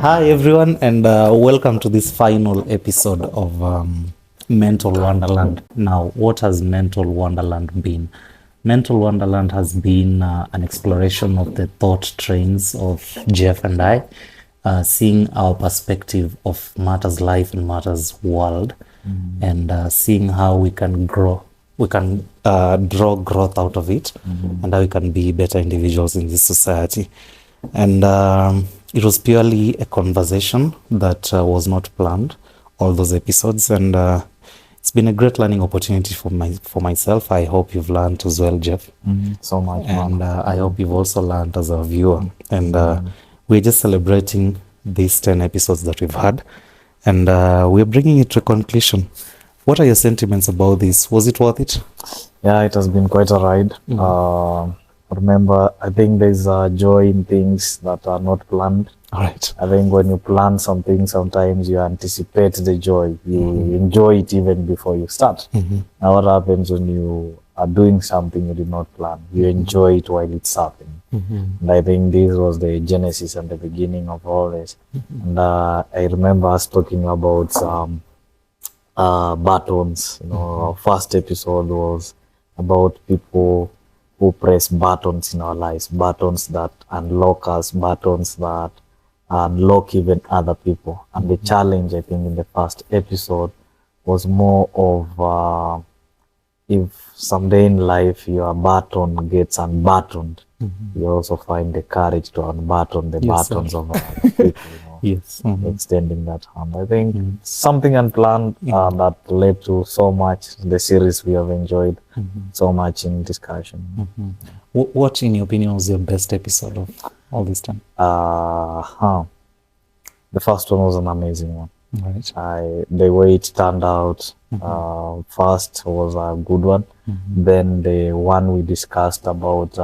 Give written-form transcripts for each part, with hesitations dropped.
Hi, everyone, and welcome to this final episode of Mental Wonderland. Now, what has Mental Wonderland been? Mental Wonderland has been an exploration of the thought trains of Jeff and I, seeing our perspective of Matters life and Matters world, and seeing how we can grow. We can draw growth out of it, and how we can be better individuals in this society. And it was purely a conversation that was not planned, all those episodes, and it's been a great learning opportunity for myself. I hope you've learned as well, Jeff. So much, And I hope you've also learned as a viewer. And we're just celebrating these 10 episodes that we've had, and we're bringing it to a conclusion. What are your sentiments about this? Was it worth it? Yeah, it has been quite a ride. Remember, I think there's a joy in things that are not planned. All right. I think when you plan something, sometimes you anticipate the joy. You enjoy it even before you start. Now, what happens when you are doing something you did not plan? You enjoy it while it's happening. And I think this was the genesis and the beginning of all this. And I remember us talking about buttons. Our first episode was about people who press buttons in our lives, buttons that unlock us, buttons that unlock even other people. And the challenge, I think, in the first episode was more of if someday in life your button gets unbuttoned, you also find the courage to unbutton the buttons of other people. Yes. Extending that hand. I think something unplanned that led to so much, the series we have enjoyed, so much in discussion. What, in your opinion, was your best episode of all this time? The first one was an amazing one. Right. The way it turned out, first was a good one. Then the one we discussed about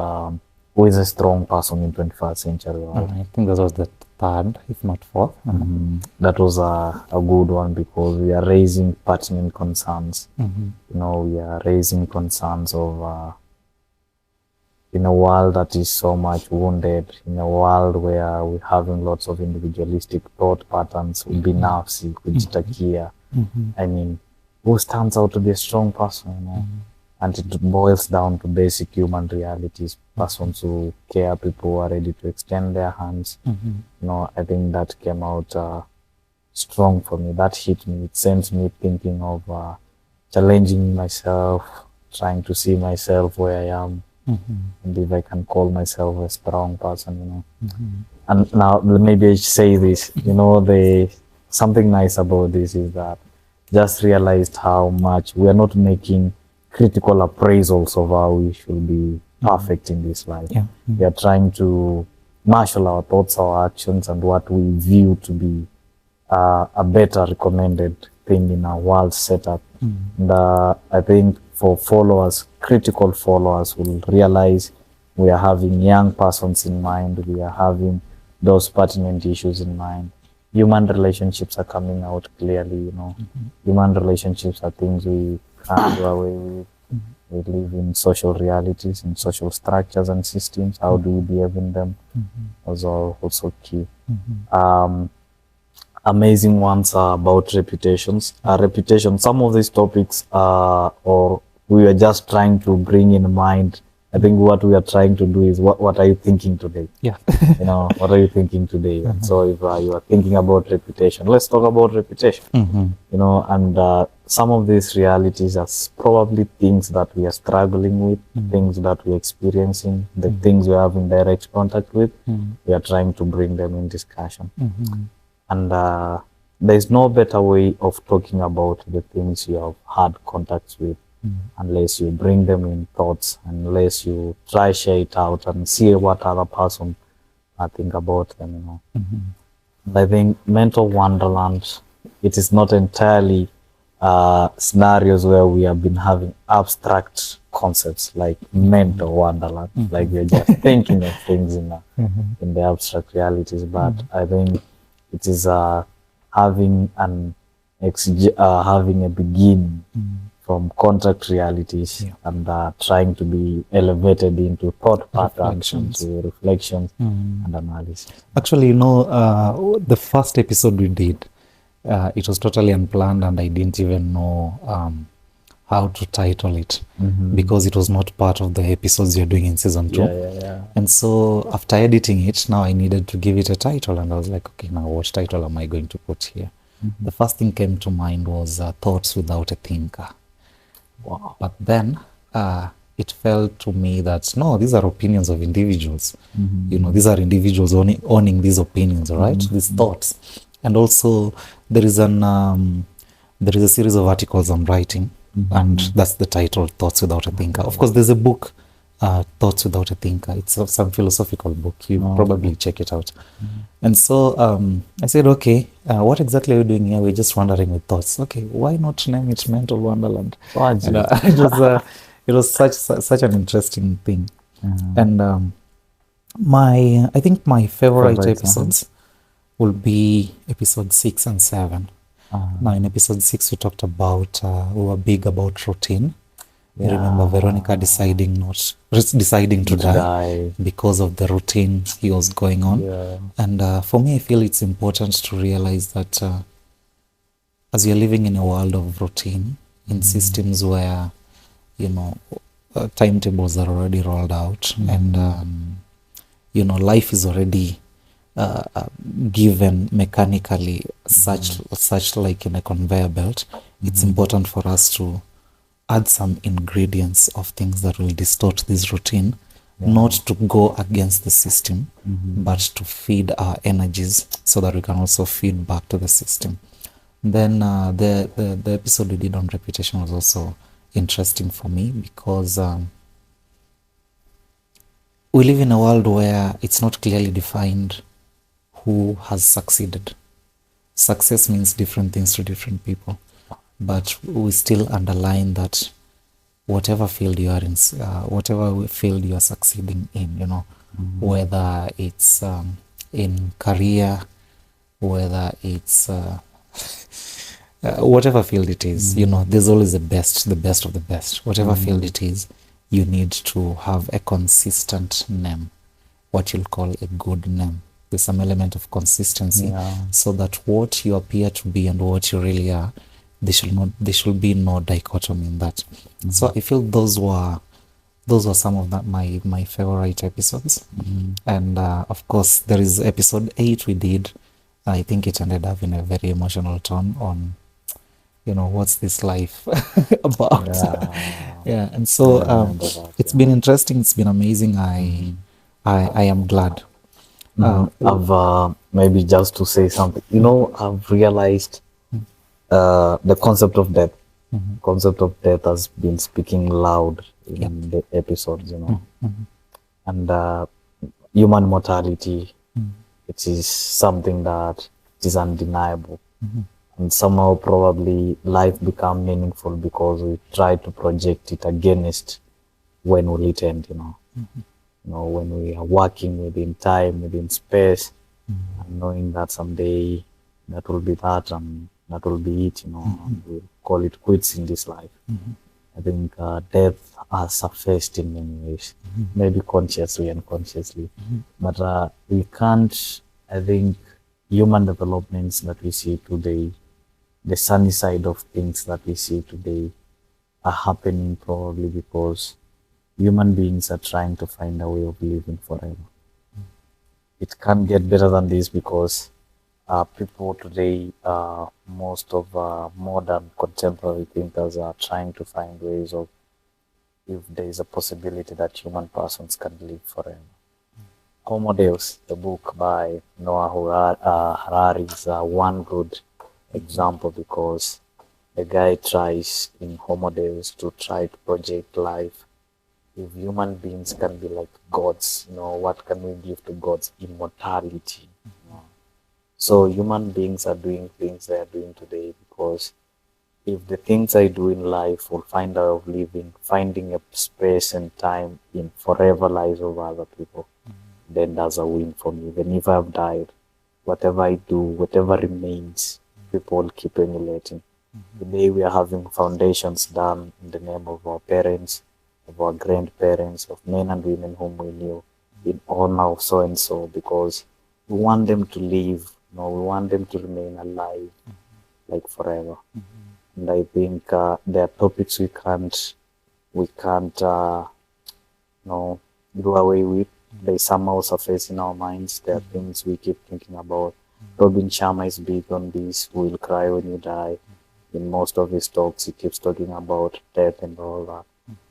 who is a strong person in 21st century world. I think that was the third, if not fourth. That was a good one because we are raising pertinent concerns. We are raising concerns of in a world that is so much wounded, in a world where we're having lots of individualistic thought patterns, binafsi, kujitakia. I mean, who stands out to be a strong person, And it boils down to basic human realities, persons who care, people who are ready to extend their hands. I think that came out strong for me. That hit me. It sends me thinking of challenging myself, trying to see myself where I am, and if I can call myself a strong person, And now maybe I should say this, something nice about this is that just realized how much we are not making critical appraisals of how we should be perfect in this life. We are trying to marshal our thoughts, our actions, and what we view to be a better recommended thing in our world setup. And I think for followers, critical followers will realize we are having young persons in mind, we are having those pertinent issues in mind. Human relationships are coming out clearly, Human relationships are things we can't do away with. We live in social realities, in social structures and systems. How do we behave in them? Was also key. Amazing ones are about reputations. Reputation, some of these topics or we are just trying to bring in mind. I think what we are trying to do is what are you thinking today? What are you thinking today? And so if you are thinking about reputation, let's talk about reputation. And some of these realities are probably things that we are struggling with, things that we're experiencing, the things we have in direct contact with. We are trying to bring them in discussion. And there's no better way of talking about the things you have had contacts with, unless you bring them in thoughts, unless you try share it out and see what other person think about them, And I think Mental Wonderland, it is not entirely scenarios where we have been having abstract concepts like mental wonderland, like we're just thinking of things in the abstract realities, but I think it is having a beginning from contract realities and trying to be elevated into thought patterns, into reflections and analysis. Actually, the first episode we did, it was totally unplanned, and I didn't even know how to title it because it was not part of the episodes you're doing in season 2. And so after editing it, now I needed to give it a title, and I was like, okay, now what title am I going to put here? The first thing came to mind was Thoughts Without a Thinker. Wow. But then it felt to me that no, these are opinions of individuals. These are individuals owning these opinions, right? These thoughts. And also there is a series of articles I'm writing, and that's the title, Thoughts Without a Thinker. Of course, there's a book, Thoughts Without a Thinker. It's some philosophical book. You probably check it out. And so I said, okay, what exactly are you doing here? We're just wandering with thoughts. Okay, why not name it Mental Wonderland? And, it was such an interesting thing. And I think my favorite episodes will be episode 6 and 7. Now in episode 6 we talked about we were big about routine. You remember Veronica deciding to die because of the routine he was going on. And for me, I feel it's important to realize that as you're living in a world of routine, in systems where timetables are already rolled out, and life is already given mechanically, such like in a conveyor belt, it's important for us to add some ingredients of things that will distort this routine, not to go against the system, but to feed our energies so that we can also feed back to the system. Then the episode we did on reputation was also interesting for me because we live in a world where it's not clearly defined who has succeeded. Success means different things to different people, but we still underline that whatever field you are in, whatever field you are succeeding in, whether it's in career, whether it's whatever field it is, there's always the best of the best. Whatever field it is, you need to have a consistent name, what you'll call a good name. There's some element of consistency, so that what you appear to be and what you really are, there should be no dichotomy in that. So I feel those were some of my favorite episodes. And of course there is episode 8 we did. I think it ended up in a very emotional tone on what's this life about. And so it's been interesting, it's been amazing. I am glad. I've maybe just to say something, I've realized the concept of death. Concept of death has been speaking loud in the episodes, and human mortality, it is something that is undeniable, and somehow probably life become meaningful because we try to project it against when will it end, when we are working within time, within space, and knowing that someday that will be that and that will be it, and we'll call it quits in this life. I think death has surfaced in many ways, maybe consciously and unconsciously, but we can't, I think, human developments that we see today, the sunny side of things that we see today are happening probably because human beings are trying to find a way of living forever. It can't get better than this because people today, most of modern contemporary thinkers are trying to find ways of if there is a possibility that human persons can live forever. Homo Deus, the book by Noah Harari, is one good example because the guy tries in Homo Deus to try to project life. If human beings can be like gods, what can we give to gods? Immortality. So human beings are doing things they are doing today because if the things I do in life will find a way of living, finding a space and time in forever lives of other people, then that's a win for me. Even if I've died, whatever I do, whatever remains, people will keep emulating. The day we are having foundations done in the name of our parents, of our grandparents, of men and women whom we knew, in honor of so and so, because we want them to live, we want them to remain alive like forever. And I think there are topics we can't do away with. They somehow surface in our minds. There are things we keep thinking about. Robin Sharma is big on this. Who will cry when you die? In most of his talks, he keeps talking about death and all that.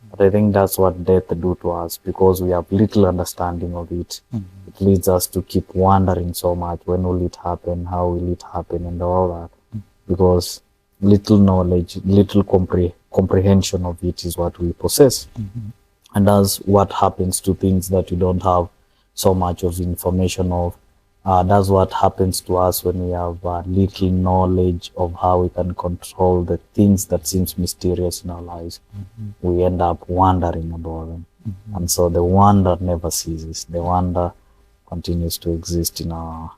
But I think that's what death do to us, because we have little understanding of it. It leads us to keep wondering so much. When will it happen? How will it happen? And all that. Because little knowledge, little comprehension of it is what we possess. And that's what happens to things that you don't have so much of information of. That's what happens to us when we have little knowledge of how we can control the things that seems mysterious in our lives. We end up wondering about them. And so the wonder never ceases. The wonder continues to exist in our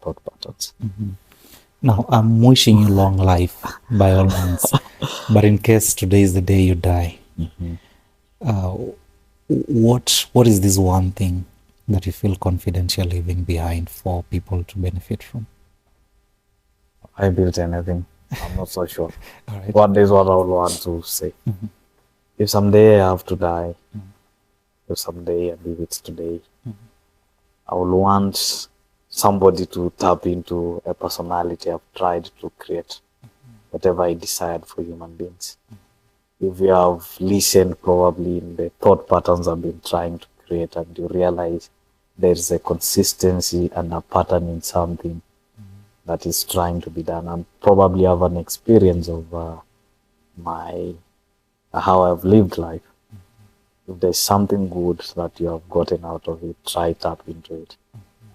thought patterns. Now, I'm wishing you long life by all means. But in case today is the day you die, what is this one thing that you feel confident you're leaving behind for people to benefit from? I built anything. I'm not so sure. All right. What is what I would want to say. If someday I have to die, if someday, and if it's today, I would want somebody to tap into a personality I've tried to create, whatever I desired for human beings. If you have listened probably in the thought patterns I've been trying to create, and you realize there's a consistency and a pattern in something that is trying to be done, and probably have an experience of how I've lived life. If there's something good that you have gotten out of it, try tap into it.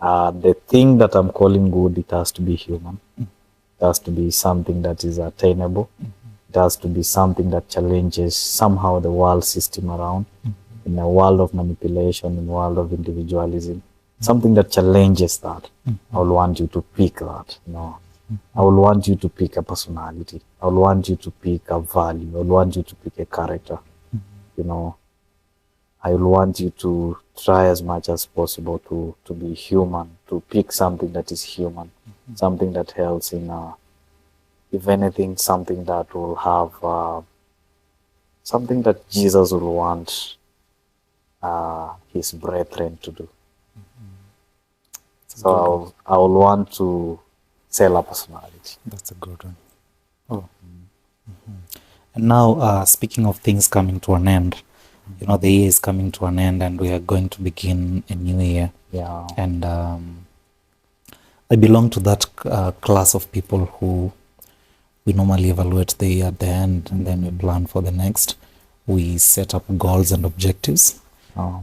The thing that I'm calling good, it has to be human. It has to be something that is attainable. It has to be something that challenges somehow the world system around. In a world of manipulation, in a world of individualism, something that challenges that. I will want you to pick that. I will want you to pick a personality. I will want you to pick a value. I will want you to pick a character. I will want you to try as much as possible to be human, to pick something that is human, something that helps in, if anything, something that will have, something that Jesus will want his brethren to do. So I will want to sell a personality. That's a good one. Oh. And now, speaking of things coming to an end, the year is coming to an end, and we are going to begin a new year. Yeah. And I belong to that class of people who we normally evaluate the year at the end, and then we plan for the next. We set up goals and objectives.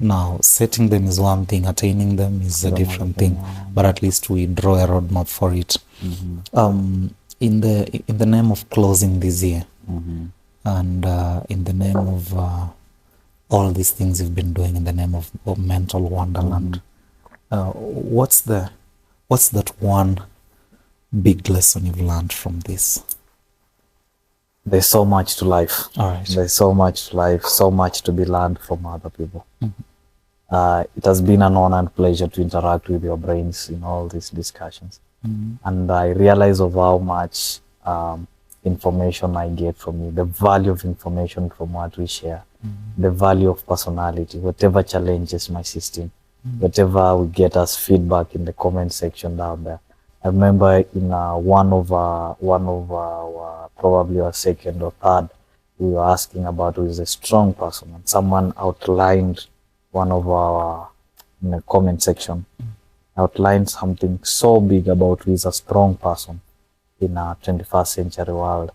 Now, setting them is one thing, attaining them is a different thing, but at least we draw a roadmap for it. In the name of closing this year, and in the name of all these things you've been doing, in the name of Mental Wonderland, what's that one big lesson you've learned from this? There's so much to life. All right. There's so much to life, so much to be learned from other people. It has been an honor and pleasure to interact with your brains in all these discussions. And I realize of how much information I get from you, the value of information from what we share, the value of personality, whatever challenges my system, whatever we get as feedback in the comment section down there. I remember in one of our probably our second or third, we were asking about who is a strong person, and someone outlined one of our in the comment section, outlined something so big about who is a strong person in our 21st century world.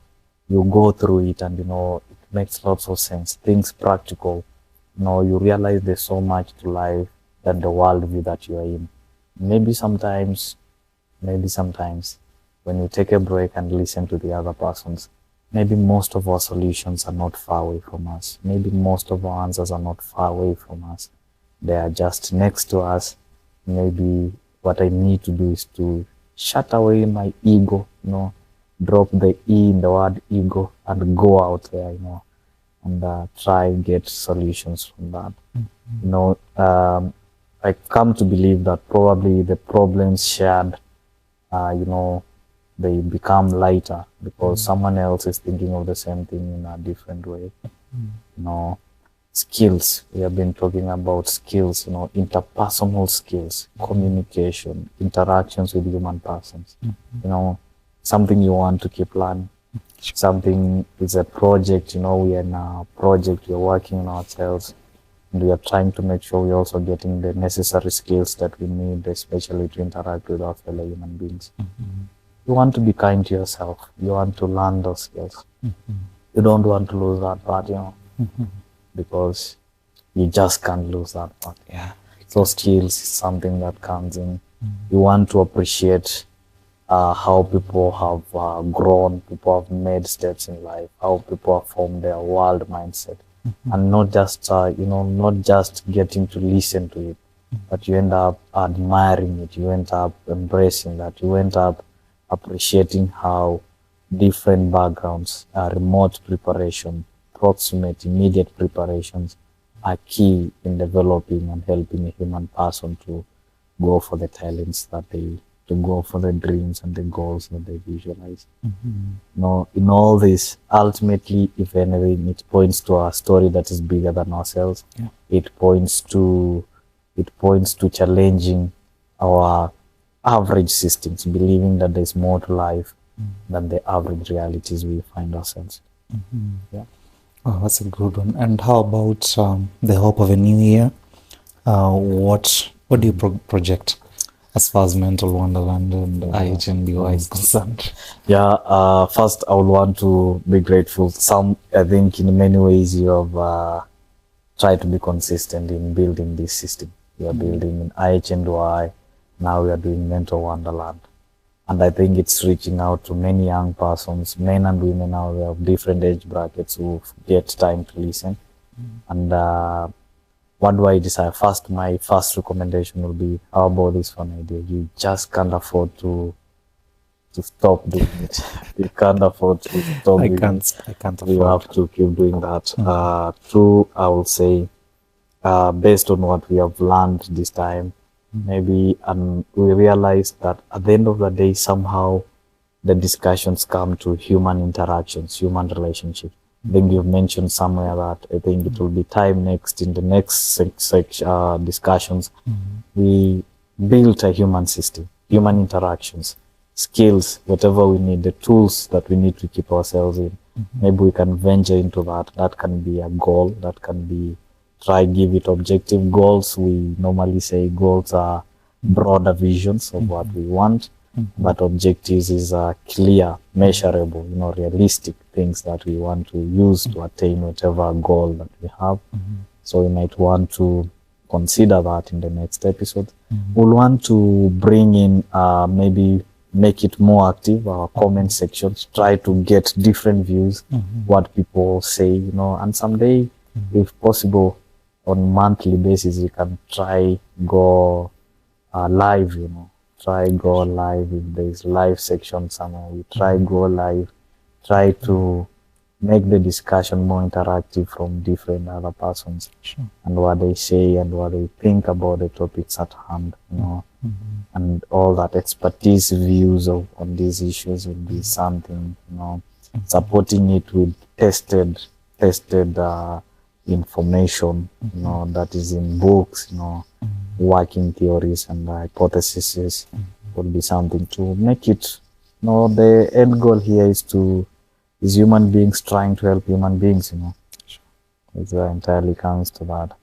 You go through it and it makes lots of sense. Things practical. You realize there's so much to life than the worldview that you are in. Maybe sometimes when you take a break and listen to the other persons, maybe most of our solutions are not far away from us. Maybe most of our answers are not far away from us. They are just next to us. Maybe what I need to do is to shut away my ego, drop the E in the word ego and go out there, and try and get solutions from that. I come to believe that probably the problems shared, they become lighter because someone else is thinking of the same thing in a different way. Skills, we have been talking about skills, interpersonal skills, communication, interactions with human persons, something you want to keep learning. Something is a project, we are in a project, we're working on ourselves, and we are trying to make sure we're also getting the necessary skills that we need, especially to interact with our fellow human beings. You want to be kind to yourself. You want to learn those skills. You don't want to lose that part, because you just can't lose that part. Yeah. So skills is something that comes in. You want to appreciate how people have grown, people have made steps in life, how people have formed their world mindset, and not just not just getting to listen to it, but you end up admiring it, you end up embracing that, you end up appreciating how different backgrounds, remote preparation, proximate, immediate preparations are key in developing and helping a human person to go for the talents that to go for the dreams and the goals that they visualize. In all this, ultimately, if anything, it points to a story that is bigger than ourselves. Yeah. It points to challenging our average systems, believing that there's more to life than the average realities we find ourselves. Yeah. Oh, that's a good one. And how about the hope of a new year? What do you project as far as Mental Wonderland and IHNDY is concerned? Yeah, first I would want to be grateful. I think in many ways you have tried to be consistent in building this system. You are building in IHNDY, now we are doing Mental Wonderland. And I think it's reaching out to many young persons, men and women now, we have different age brackets who get time to listen. And what do I decide? My first recommendation will be, how about this fun idea? You just can't afford to stop doing it. You can't afford to stop doing it. I can't afford. You have to keep doing that. Two, I will say, based on what we have learned this time, maybe we realize that at the end of the day, somehow the discussions come to human interactions, human relationships. I think you've mentioned somewhere that I think it will be time next in the next discussions. We built a human system, human interactions, skills, whatever we need, the tools that we need to keep ourselves in. Maybe we can venture into that. That can be a goal. That can be give it objective goals. We normally say goals are broader visions of what we want, but objectives is clear, measurable, realistic things that we want to use to attain whatever goal that we have. So we might want to consider that in the next episode. We'll want to bring in maybe make it more active, our comment sections, try to get different views, what people say, and someday, if possible, on monthly basis, we can try go live, try go live. If there's live section somewhere, we try go live, try to make the discussion more interactive from different other persons, and what they say and what they think about the topics at hand, and all that expertise views on these issues will be something, supporting it with tested information, that is in books, working theories and hypotheses would be something to make it, the end goal here is human beings trying to help human beings, It entirely comes to that.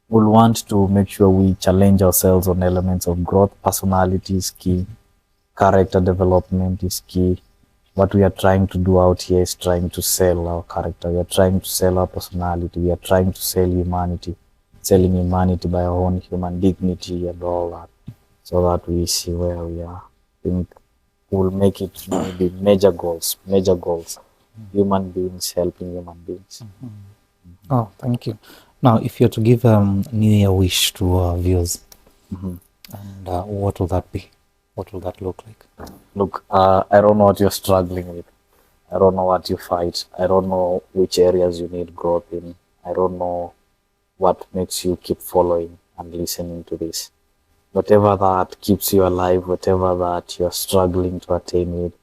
We'll want to make sure we challenge ourselves on elements of growth. Personality is key. Character development is key. What we are trying to do out here is trying to sell our character. We are trying to sell our personality. We are trying to sell humanity, selling humanity by our own human dignity and all that, so that we see where we are. I think we'll make it maybe major goals, human beings helping human beings. Oh, thank you. Now, if you're to give a New Year wish to our viewers, and what will that be? What will that look like? Look, I don't know what you're struggling with. I don't know what you fight. I don't know which areas you need growth in. I don't know what makes you keep following and listening to this. Whatever that keeps you alive, whatever that you're struggling to attain with,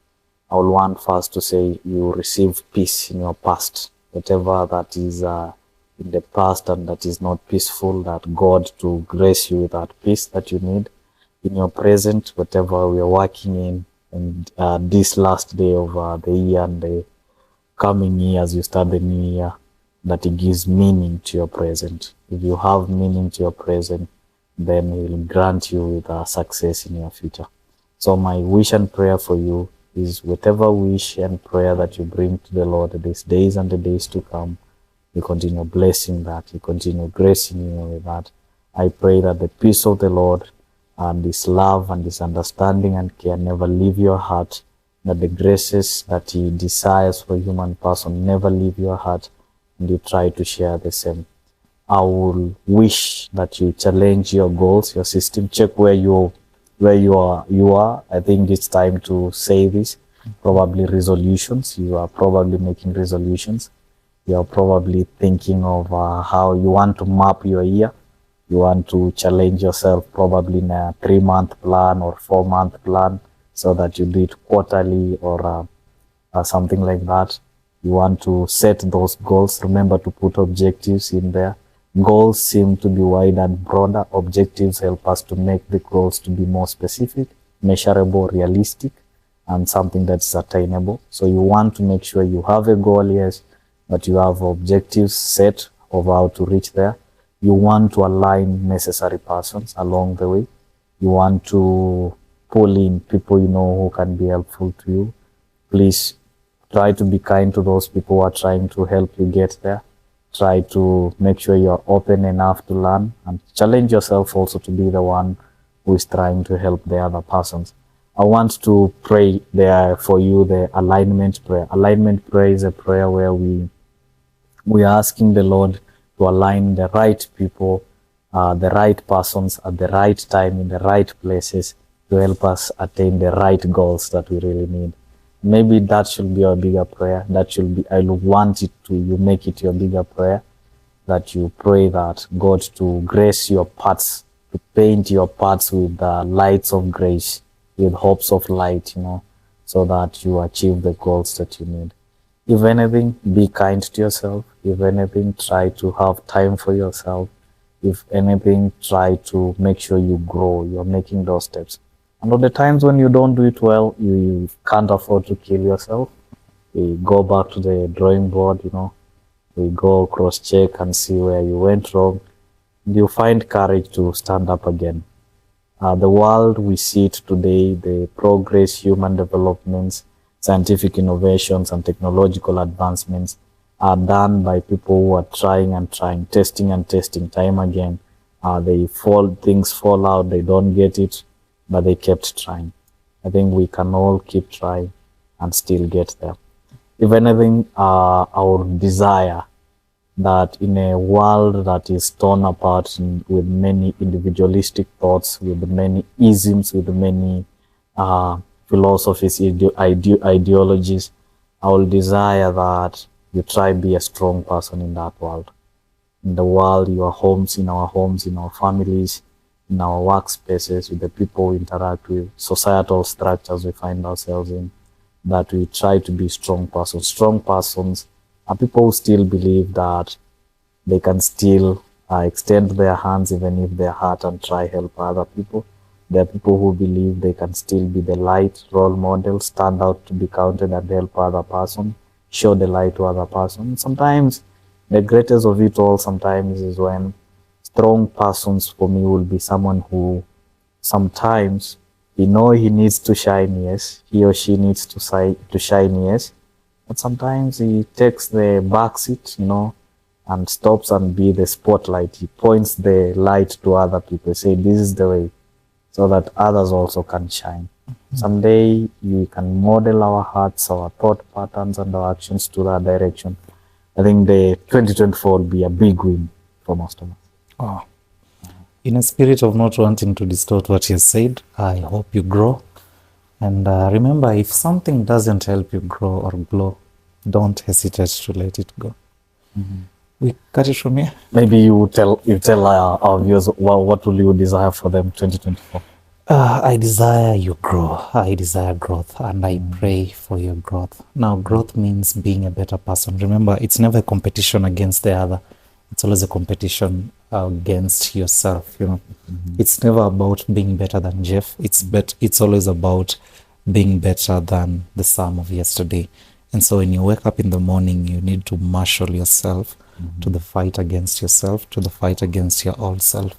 I will want first to say you receive peace in your past. Whatever that is in the past and that is not peaceful, that God to grace you with that peace that you need in your present, whatever we are working in, and this last day of the year and the coming year as you start the new year, that it gives meaning to your present. If you have meaning to your present, then He will grant you with success in your future. So my wish and prayer for you is whatever wish and prayer that you bring to the Lord these days and the days to come, He continue blessing that, He continue gracing you with that. I pray that the peace of the Lord and this love and this understanding and care never leave your heart, that the graces that He desires for human person never leave your heart, and you try to share the same. I will wish that you challenge your goals, your system, check where you are. I think it's time to say this. Probably resolutions. You are probably making resolutions. You are probably thinking of how you want to map your year. You want to challenge yourself probably in a 3-month plan or 4-month plan, so that you do it quarterly or something like that. You want to set those goals. Remember to put objectives in there. Goals seem to be wide and broader. Objectives help us to make the goals to be more specific, measurable, realistic, and something that's attainable. So you want to make sure you have a goal, yes, but you have objectives set of how to reach there. You want to align necessary persons along the way. You want to pull in people you know who can be helpful to you. Please try to be kind to those people who are trying to help you get there. Try to make sure you're open enough to learn, and challenge yourself also to be the one who is trying to help the other persons. I want to pray there for you the alignment prayer. Alignment prayer is a prayer where we are asking the Lord to align the right people, the right persons at the right time in the right places to help us attain the right goals that we really need. Maybe that should be your bigger prayer. That should be, I want it to, you make it your bigger prayer, that you pray that God to grace your paths, to paint your paths with the lights of grace, with hopes of light, so that you achieve the goals that you need. If anything, be kind to yourself. If anything, try to have time for yourself. If anything, try to make sure you grow. You're making those steps. And on the times when you don't do it well, you can't afford to kill yourself. We go back to the drawing board, we go cross-check and see where you went wrong. And you find courage to stand up again. The world we see it today, the progress, human developments, scientific innovations and technological advancements are done by people who are trying and trying, testing and testing time again. Things fall out, they don't get it, but they kept trying. I think we can all keep trying and still get there. If anything, our desire that in a world that is torn apart with many individualistic thoughts, with many isms, with many philosophies, ideologies, I will desire that you try to be a strong person in that world. In the world, in our homes, in our families, in our workspaces, with the people we interact with, societal structures we find ourselves in, that we try to be strong persons. Strong persons are people who still believe that they can still extend their hands even if they're hurt and try help other people. There are people who believe they can still be the light, role model, stand out to be counted and help other person, show the light to other person. Sometimes the greatest of it all sometimes is when strong persons for me will be someone who sometimes he needs to shine, yes. He or she needs to shine, yes. But sometimes he takes the back seat, and stops and be the spotlight. He points the light to other people, say this is the way, so that others also can shine. Someday you can model our hearts, our thought patterns and our actions to that direction. I think the 2024 will be a big win for most of us. Wow. In a spirit of not wanting to distort what you said, I hope you grow. And remember, if something doesn't help you grow or glow, don't hesitate to let it go. We cut it from here. Maybe you tell our viewers what will you desire for them 2024. I desire you grow. I desire growth, and I pray for your growth. Now, growth means being a better person. Remember, it's never a competition against the other. It's always a competition against yourself. You know, it's never about being better than Jeff. It's always about being better than the Sam of yesterday. And so, when you wake up in the morning, you need to marshal yourself to the fight against yourself, to the fight against your old self.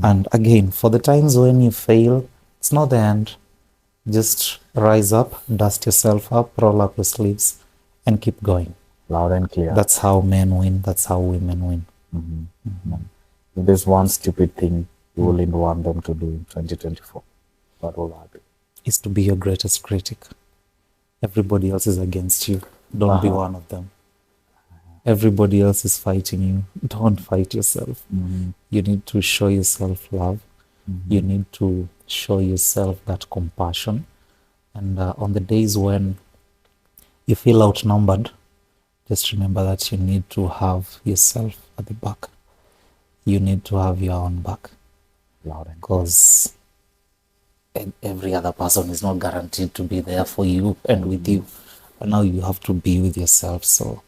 And again, for the times when you fail, it's not the end. Just rise up, dust yourself up, roll up your sleeves, and keep going. Loud and clear. That's how men win. That's how women win. If there's one stupid thing you wouldn't want them to do in 2024, what will that be? Is to be your greatest critic. Everybody else is against you. Don't be one of them. Everybody else is fighting you. Don't fight yourself. You need to show yourself love. You need to show yourself that compassion. And on the days when you feel outnumbered, just remember that you need to have yourself at the back. You need to have your own back. Because every other person is not guaranteed to be there for you and with you. But now you have to be with yourself. So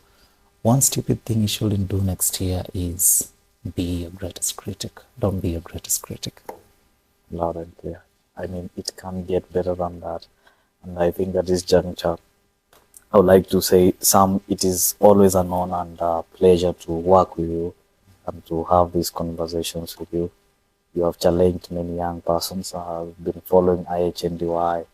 one stupid thing you shouldn't do next year is be your greatest critic. Don't be your greatest critic. Loud and clear. I mean, it can't get better than that. And I think at this juncture, I would like to say, Sam, it is always an honor and a pleasure to work with you and to have these conversations with you. You have challenged many young persons. I have been following IHNDY.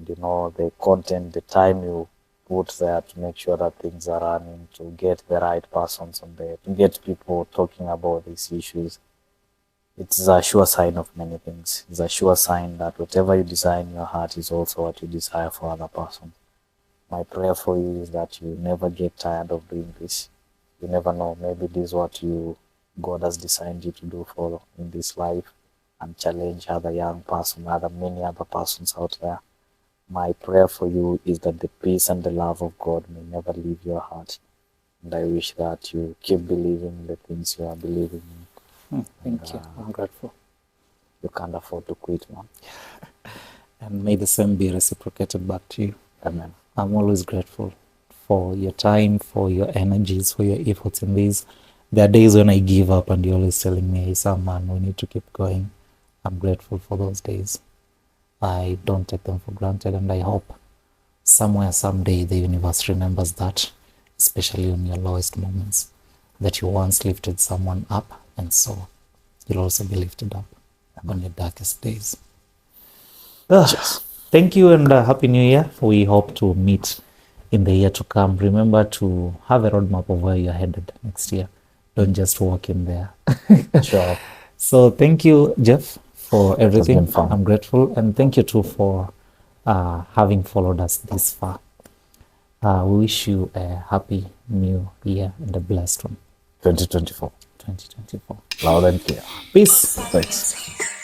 You know, the content, the time you put there to make sure that things are running, to get the right persons on there, to get people talking about these issues. It's a sure sign of many things. It's a sure sign that whatever you desire in your heart is also what you desire for other persons. My prayer for you is that you never get tired of doing this. You never know, maybe this is what God has designed you to do for in this life, and challenge other young persons, many other persons out there. My prayer for you is that the peace and the love of God may never leave your heart. And I wish that you keep believing in the things you are believing in. Thank you. I'm grateful. You can't afford to quit, man. And may the same be reciprocated back to you. Amen. I'm always grateful for your time, for your energies, for your efforts in this. There are days when I give up and you're always telling me, hey, Sam, man, we need to keep going. I'm grateful for those days. I don't take them for granted, and I hope somewhere, someday, the universe remembers that, especially in your lowest moments, that you once lifted someone up, and so you'll also be lifted up on your darkest days. Thank you, and Happy New Year. We hope to meet in the year to come. Remember to have a roadmap of where you're headed next year. Don't just walk in there. Sure. So thank you, Jeff, for everything. been fun. I'm grateful, and thank you too for having followed us this far. We wish you a happy new year and a blessed one. 2024. 2024. Loud and clear. Peace. Thanks.